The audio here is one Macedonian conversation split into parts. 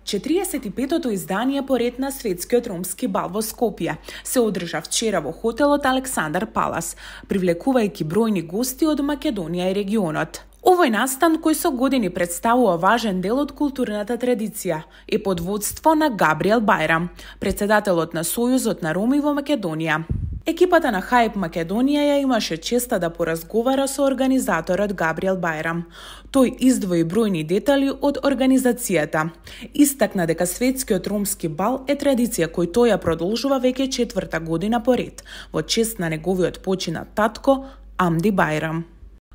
45-тото издание поред на Светскиот ромски бал во Скопје се одржа вчера во хотелот Александар Палас, привлекувајќи бројни гости од Македонија и регионот. Овој настан, кој со години представува важен дел од културната традиција, е под водство на Габриел Бајрам, председателот на Сојузот на роми во Македонија. Екипата на Хајп Македонија ја имаше честа да поразговара со организаторот Габриел Бајрам. Тој издвои бројни детали од организацијата. Истакна дека Светскиот ромски бал е традиција кој тој ја продолжува веќе 4-та година поред, во чест на неговиот починат татко Амди Бајрам.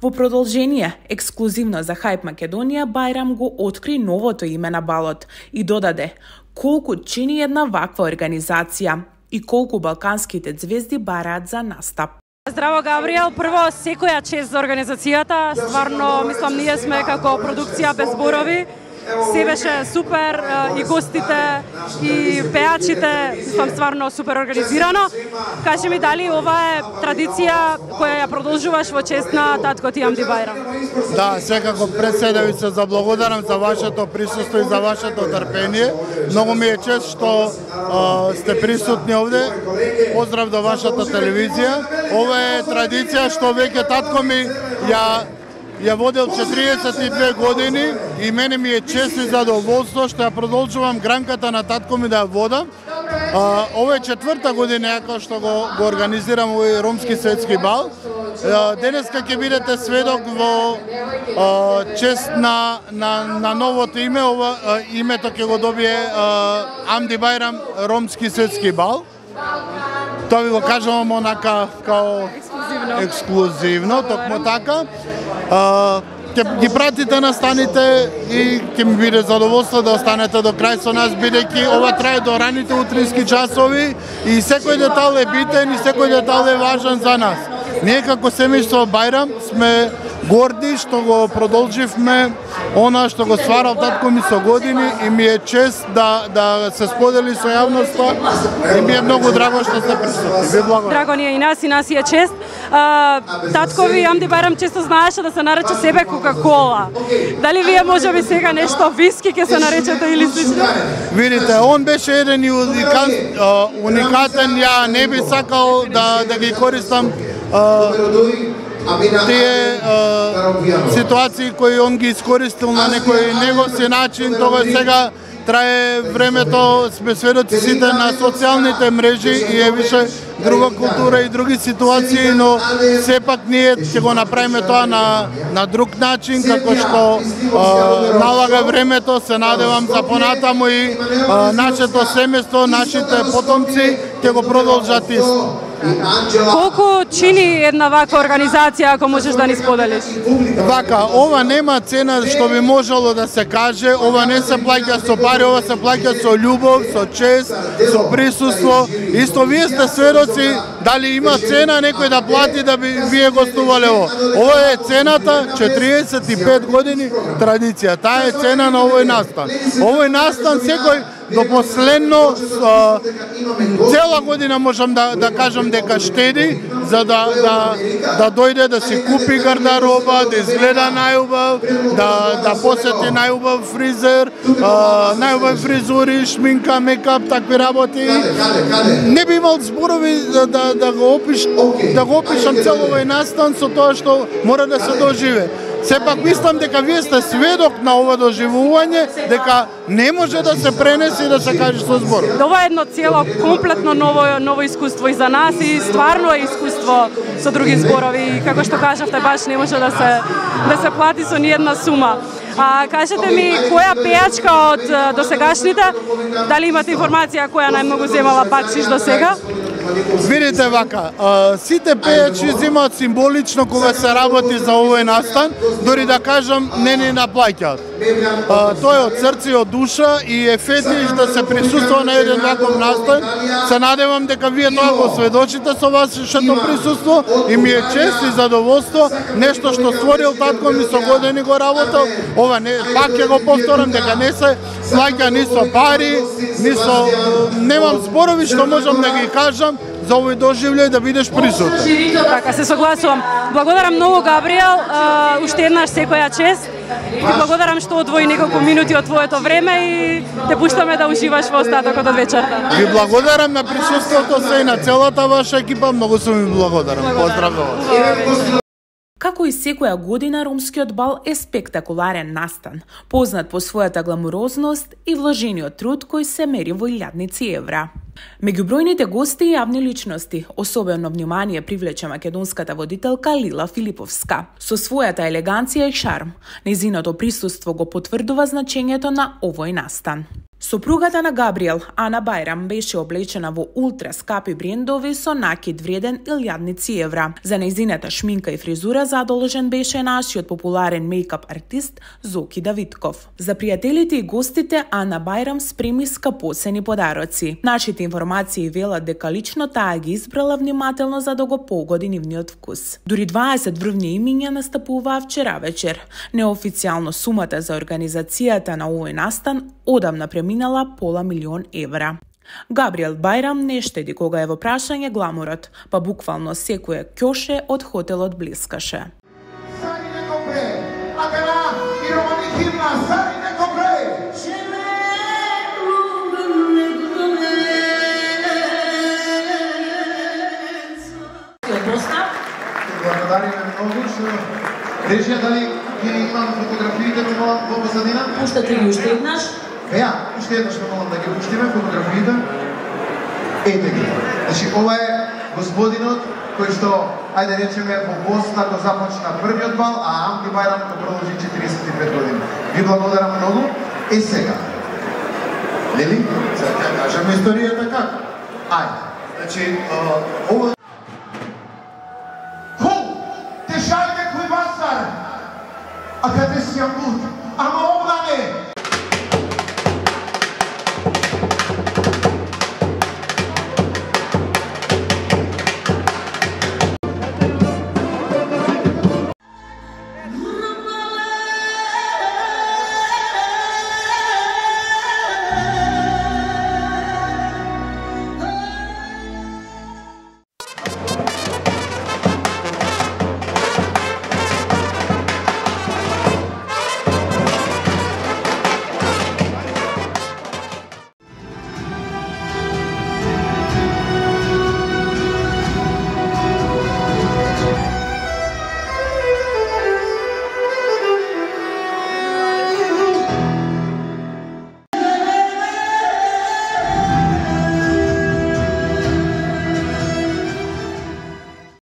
Во продолжение, ексклузивно за Хајп Македонија, Бајрам го откри новото име на балот и додаде колку чини една ваква организација и колку балканските звезди бараат за настап. Здраво, Габриел. Прво, секоја чест за организацијата. Стварно, мислам, ние сме како продукција без зборови. Се беше супер, и гостите, и пеачите, мислам, стварно супер организирано. Кажи ми, дали ова е традиција која ја продолжуваш во чест на татко ти Амди Бајрам? Да, секако пред се да ви се заблагодарам за вашето присуство и за вашето трпение. Многу ми е чест што сте присутни овде. Поздрав до вашата телевизија. Ова е традиција што веќе татко ми ја водел 42 години и мене ми е чест и задоволство што ја продолжувам гранката на татко ми да ја водам. Ова е 4-та година како што го организирам овој ромски светски бал. Денеска ќе бидете сведок во чест на новото име. Името ќе го добие Амди Бајрам ромски светски бал. Тоа ви го кажувам онака као ексклузивно, токму така. Ќе ги пратите настаните и ќе ми биде задоволство да останете до крај со нас, бидејќи ова трае до раните утрински часови и секој детал е битен и секој детал е важен за нас. Ние како семејство Бајрам сме горди што го продолживме она што го стварал татко ми со години и ми е чест да се сподели со јавноста и ми е многу драго што сте присутни. Ви благодарам. Драго ни е и нас е чест. Татко ви Амди Бајрам често знаеше да се нарече себе Кока-кола. Дали вие можеби сега нешто виски ќе се наречете или слично? Видите, он беше еден и уникатен, ја не би сакал да ги користам тие ситуации кои он ги искористил на некој негов си начин. Тогаш сега трае времето, сме сведоци сите на социјалните мрежи и е више друга култура и други ситуации, но сепак ние ќе го направиме тоа на друг начин, како што налага времето. Се надевам за понатаму и нашето семејство, нашите потомци ќе го продолжат исто. Колку чини една ваква организација, ако можеш да ни споделиш? Вака, ова нема цена што би можело да се каже, ова не се плаќа со пари, ова се плаќа со љубов, со чест, со присуство. Исто вие сте сведоци дали има цена некој да плати да би вие гостувале ово. Ова е цената 45 години традиција. Таа е цена на овој настан. Овој настан секој до последно цела година можам да кажам дека штеди за да дојде да си купи гардероба, да изгледа најубав, да посети најубав фризер, најубав фризури, шминка, мекап, такви работи. Не би имал зборови да го опишам цел овој настан со тоа што мора да се доживе. Сепак мислам дека вие сте сведок на ова доживување, дека не може да се пренесе и да се каже со збор. Ова е едно цело комплетно ново искуство и за нас и стварно е искуство со други зборови. И како што кажавте, баш не може да се плати со ниедна сума. Кажете ми, која пеачка од досегашните, дали имате информација која најмногу земала бакшиш до сега? Видите вака, сите пејачи земаат символично кога се работи за овој настан, дори да кажам не ни наплаќаат. Тоа е од срце и од душа и е фетиш да се присуствува на еден ваков настан. Се надевам дека вие тоа го сведочите со вашето присуство и ми е чест и задоволство, нешто што створил татко ми со години го работел. Ова не, пак ќе го повторам дека не се плаќа ни со пари, ни со немам зборови што можам да ги кажам за овој доживљај да бидеш присутен. Така, се согласувам. Благодарам многу, Габриел, уште еднаш секоја чест. Ти благодарам што одвои неколку минути од твоето време и те пуштаме да уживаш во остатокот од вечерта. Ви благодарам на присуството се и на целата ваша екипа, многу сум ви благодарам. Поздрав до вас. Како и секоја година, ромскиот бал е спектакуларен настан, познат по својата гламурозност и вложениот труд кој се мери во илјадници евра. Меѓу бројните гости и јавни личности, особено внимание привлече македонската водителка Лила Филиповска. Со својата елеганција и шарм, нејзиното присуство го потврдува значењето на овој настан. Сопругата на Габриел, Ана Бајрам, беше облечена во ултра скапи брендови со накид вреден илјадници евра. За нејзината шминка и фризура задолжен беше нашиот популарен мејкап артист Зоки Давидков. За пријателите и гостите Ана Бајрам спреми скапоцени подароци. Нашите информации велат дека лично таа ги избрала внимателно за да го погоди нивниот вкус. Дури 20 врвни имиња настапуваа вчера вечер. Неофицијално сумата за организацијата на овој настан одамна преминала пола милион евра. Габриел Бајрам не штеди кога е во прашање гламурот, па буквално секој ќоше од хотелот блискаше. Благодариме многу што рече дали ги имам фотографиите во позадина. Пуштате ги уште еднаш? Ја, уште еднаш молам да ги пуштиме фотографиите. Ете ги. Значи, ова е господинот кој што, ајде речеме, во Босна го започна првиот бал, а Амки Бајрам го продолжи 45 години. Ви благодарам многу. И сега. Лели? Сега ќе кажеме историјата како. Ајде. Значи, ова Шajde koji vasar, a kada si ja put,